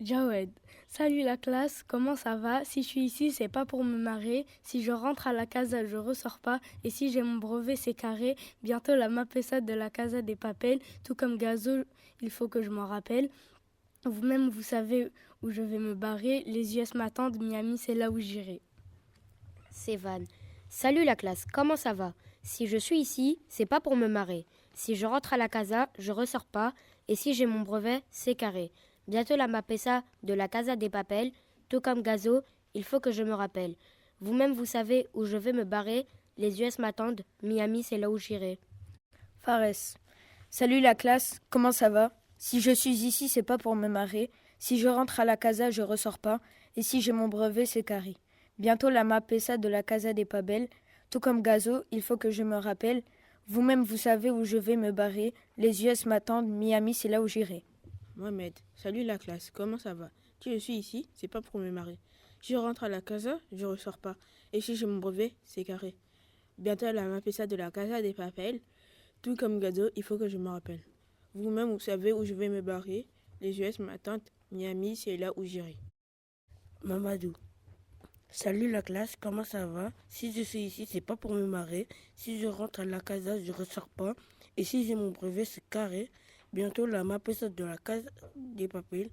Jawed. Salut la classe, comment ça va? Si je suis ici, c'est pas pour me marrer. Si je rentre à la casa, je ressors pas. Et si j'ai mon brevet, c'est carré. Bientôt la mapessa de la casa des papels. Tout comme Gazo, il faut que je m'en rappelle. Vous-même, vous savez où je vais me barrer. Les US m'attendent, Miami, c'est là où j'irai. C'est Van. Salut la classe, comment ça va? Si je suis ici, c'est pas pour me marrer. Si je rentre à la casa, je ressors pas. Et si j'ai mon brevet, c'est carré. Bientôt la mapessa de la casa des papels. Tout comme Gazo, il faut que je me rappelle. Vous-même, vous savez où je vais me barrer. Les US m'attendent. Miami, c'est là où j'irai. Fares. Salut la classe, comment ça va? Si je suis ici, c'est pas pour me marrer. Si je rentre à la casa, je ressors pas. Et si j'ai mon brevet, c'est carré. Bientôt la mapessa de la casa des Pabel. Tout comme Gazo, il faut que je me rappelle. Vous-même, vous savez où je vais me barrer. Les US m'attendent, Miami, c'est là où j'irai. Mohamed, salut la classe, comment ça va? Si je suis ici, c'est pas pour me marrer. Si je rentre à la casa, je ressors pas. Et si j'ai mon brevet, c'est carré. Bientôt la mapessa de la casa des papels. Tout comme Gazo, il faut que je me rappelle. Vous-même, vous savez où je vais me barrer. Les US m'attendent. Miami, c'est là où j'irai. Mamadou. Salut la classe, comment ça va? Si je suis ici, c'est pas pour me marrer. Si je rentre à la casa, je ressors pas. Et si j'ai mon brevet, c'est carré. Bientôt la mapessa de la casa des papels.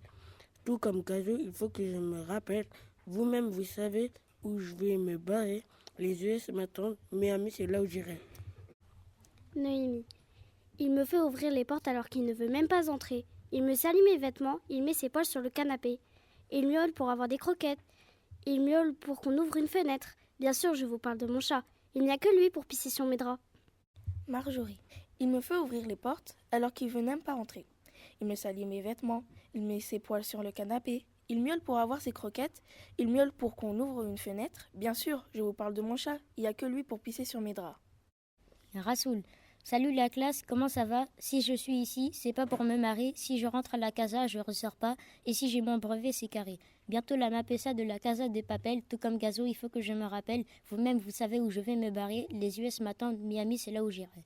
Tout comme Gazo, il faut que je me rappelle. Vous-même, vous savez où je vais me barrer. Les US m'attendent. Miami, c'est là où j'irai. Noémie. Il me fait ouvrir les portes alors qu'il ne veut même pas entrer. Il me salit mes vêtements, il met ses poches sur le canapé. Il miaule pour avoir des croquettes. Il miaule pour qu'on ouvre une fenêtre. Bien sûr, je vous parle de mon chat. Il n'y a que lui pour pisser sur mes draps. Marjorie. Il me fait ouvrir les portes alors qu'il veut même pas entrer. Il me salit mes vêtements, il met ses poils sur le canapé, il miaule pour avoir ses croquettes, il miaule pour qu'on ouvre une fenêtre. Bien sûr, je vous parle de mon chat, il n'y a que lui pour pisser sur mes draps. Rassoul. Salut la classe, comment ça va? Si je suis ici, c'est pas pour me marrer. Si je rentre à la casa, je ressors pas. Et si j'ai mon brevet, c'est carré. Bientôt la mapessa de la casa des papels. Tout comme Gazo, il faut que je me rappelle. Vous-même, vous savez où je vais me barrer. Les US m'attendent. Miami, c'est là où j'irai.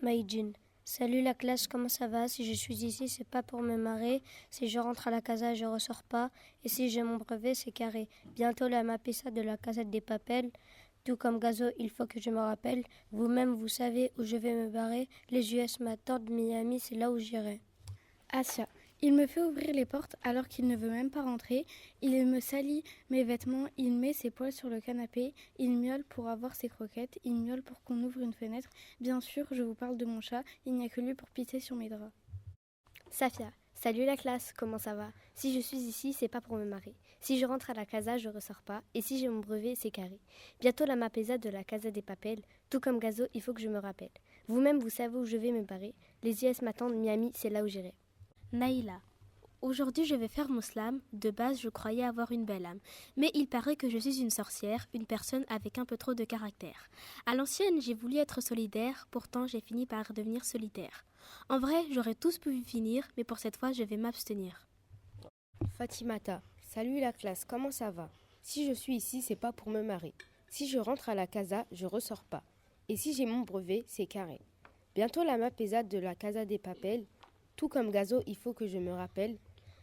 Maïdjin. Salut la classe, comment ça va? Si je suis ici, c'est pas pour me marrer. Si je rentre à la casa, je ressors pas. Et si j'ai mon brevet, c'est carré. Bientôt la mapessa de la casa des papels. Tout comme Gazo, il faut que je me rappelle. Vous-même, vous savez où je vais me barrer. Les US m'attendent, Miami, c'est là où j'irai. Asia. Il me fait ouvrir les portes alors qu'il ne veut même pas rentrer. Il me salit mes vêtements, il met ses poils sur le canapé, il miaule pour avoir ses croquettes, il miaule pour qu'on ouvre une fenêtre. Bien sûr, je vous parle de mon chat, il n'y a que lui pour pisser sur mes draps. Safia. Salut la classe, comment ça va? Si je suis ici, c'est pas pour me marrer. Si je rentre à la casa, je ressors pas. Et si j'ai mon brevet, c'est carré. Bientôt la mapesa de la casa des papels. Tout comme Gazo, il faut que je me rappelle. Vous-même, vous savez où je vais me barrer. Les US m'attendent, Miami, c'est là où j'irai. Naïla. Aujourd'hui, je vais faire mon slam. De base, je croyais avoir une belle âme. Mais il paraît que je suis une sorcière, une personne avec un peu trop de caractère. À l'ancienne, j'ai voulu être solidaire, pourtant j'ai fini par devenir solitaire. En vrai, j'aurais tous pu finir, mais pour cette fois, je vais m'abstenir. Fatimata. Salut la classe, comment ça va? Si je suis ici, c'est pas pour me marrer. Si je rentre à la casa, je ressors pas. Et si j'ai mon brevet, c'est carré. Bientôt la mapesa de la casa des papels. Tout comme Gazo, il faut que je me rappelle.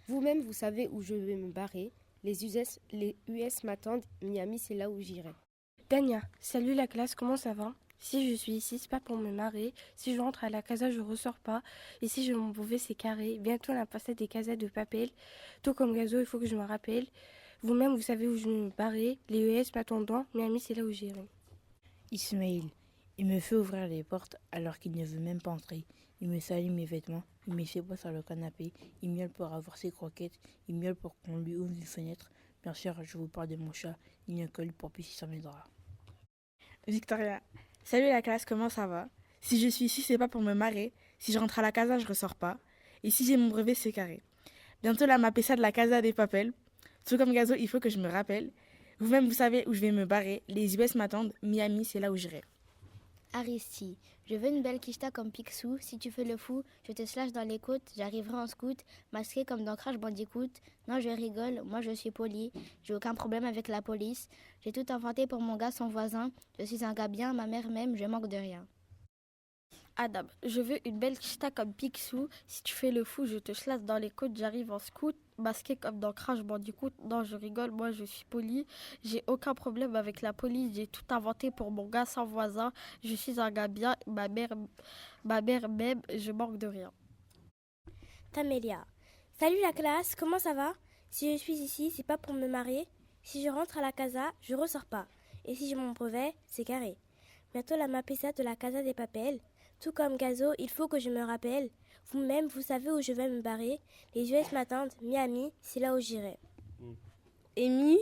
Vous-même, vous savez où je vais me barrer. Les US m'attendent. Miami, c'est là où j'irai. Dania. Salut la classe, comment ça va? Si je suis ici, c'est pas pour me marrer. Si je rentre à la casa, je ressors pas. Et si je mon brevet, c'est carré. Bientôt la passade des casas de papel. Tout comme Gazo, il faut que je me rappelle. Vous-même, vous savez où je vais me barrer. Les US m'attendant. Miami, c'est là où j'irai. Ismaël. Il me fait ouvrir les portes alors qu'il ne veut même pas entrer. Il me salit mes vêtements, il met ses poings sur le canapé, il miaule pour avoir ses croquettes, il miaule pour qu'on lui ouvre une fenêtre. Bien sûr, je vous parle de mon chat, il n'y a que lui pour pisser sur mes draps. Victoria. Salut la classe, comment ça va? Si je suis ici, c'est pas pour me marrer. Si je rentre à la casa, je ressors pas. Et si j'ai mon brevet, c'est carré. Bientôt la mapessa de la casa des papels. Tout comme Gazo, il faut que je me rappelle. Vous-même, vous savez où je vais me barrer. Les US m'attendent. Miami, c'est là où j'irai. Aristi, je veux une belle quicheta comme Picsou. Si tu fais le fou, je te slash dans les côtes. J'arriverai en scout, masqué comme dans Crash Bandicoot. Non, je rigole, moi je suis poli. J'ai aucun problème avec la police. J'ai tout inventé pour mon gars, son voisin. Je suis un gars bien, ma mère m'aime, je manque de rien. Adam, je veux une belle quicheta comme Picsou. Si tu fais le fou, je te chasse dans les côtes, j'arrive en scout. Masqué comme dans Crash Bandicoot. Non, je rigole, moi je suis poli. J'ai aucun problème avec la police. J'ai tout inventé pour mon gars sans voisin. Je suis un gars bien, ma mère même, je manque de rien. Tamélia. Salut la classe, comment ça va? Si je suis ici, c'est pas pour me marier. Si je rentre à la casa, je ressors pas. Et si j'ai mon brevet, c'est carré. Bientôt la mapessa de la Casa des Papel. Tout comme Gazo, il faut que je me rappelle. Vous-même, vous savez où je vais me barrer. Les US m'attendent. Miami, c'est là où j'irai. Miami.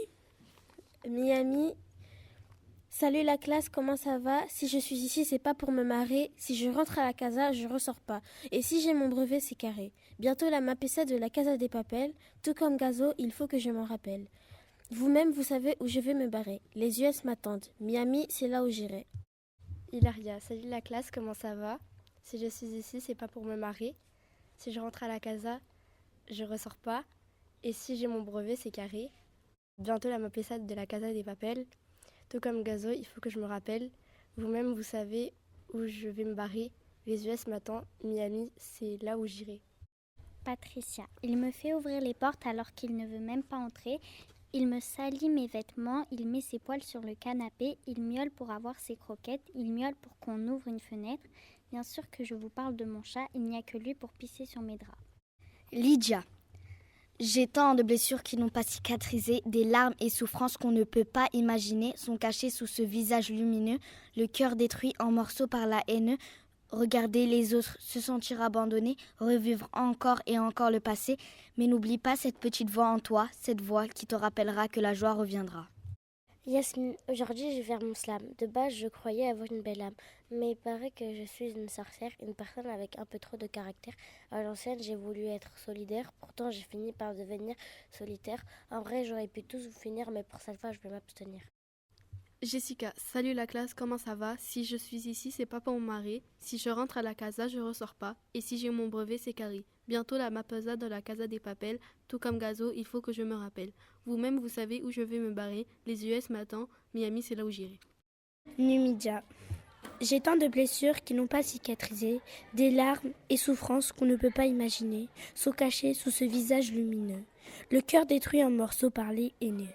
Salut la classe, comment ça va? Si je suis ici, c'est pas pour me marrer. Si je rentre à la casa, je ressors pas. Et si j'ai mon brevet, c'est carré. Bientôt la mapessa de la Casa des Papel. Tout comme Gazo, il faut que je m'en rappelle. Vous-même, vous savez où je vais me barrer. Les US m'attendent. Miami, c'est là où j'irai. Hilaria, salut la classe, comment ça va? Si je suis ici, c'est pas pour me marier. Si je rentre à la casa, je ressors pas. Et si j'ai mon brevet, c'est carré. Bientôt la mapessa de la Casa des Papel. Tout comme Gazo, il faut que je me rappelle. Vous-même, vous savez où je vais me barrer. Les US m'attendent. Miami, c'est là où j'irai. Patricia, il me fait ouvrir les portes alors qu'il ne veut même pas entrer. Il me salit mes vêtements, il met ses poils sur le canapé, il miaule pour avoir ses croquettes, il miaule pour qu'on ouvre une fenêtre. Bien sûr que je vous parle de mon chat, il n'y a que lui pour pisser sur mes draps. Lydia, j'ai tant de blessures qui n'ont pas cicatrisé, des larmes et souffrances qu'on ne peut pas imaginer sont cachées sous ce visage lumineux, le cœur détruit en morceaux par la haine. Regarder les autres, se sentir abandonné, revivre encore et encore le passé, mais n'oublie pas cette petite voix en toi, cette voix qui te rappellera que la joie reviendra. Yasmine, aujourd'hui je vais faire mon slam. De base, je croyais avoir une belle âme, mais il paraît que je suis une sorcière, une personne avec un peu trop de caractère. À l'ancienne, j'ai voulu être solidaire, pourtant j'ai fini par devenir solitaire. En vrai, j'aurais pu tous vous finir, mais pour cette fois, je vais m'abstenir. Jessica, salut la classe, comment ça va? Si je suis ici, c'est pas pour me marier. Si je rentre à la casa, je ressors pas. Et si j'ai mon brevet, c'est carré. Bientôt la mapessa de la Casa des Papel. Tout comme Gazo, il faut que je me rappelle. Vous-même, vous savez où je vais me barrer. Les US m'attendent. Miami, c'est là où j'irai. Numidia. J'ai tant de blessures qui n'ont pas cicatrisé, des larmes et souffrances qu'on ne peut pas imaginer, sont cachées sous ce visage lumineux. Le cœur détruit en morceaux par les haineux.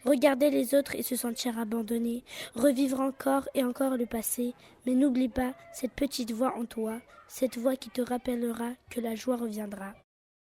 Regarder les autres et se sentir abandonné, revivre encore et encore le passé, mais n'oublie pas cette petite voix en toi, cette voix qui te rappellera que la joie reviendra.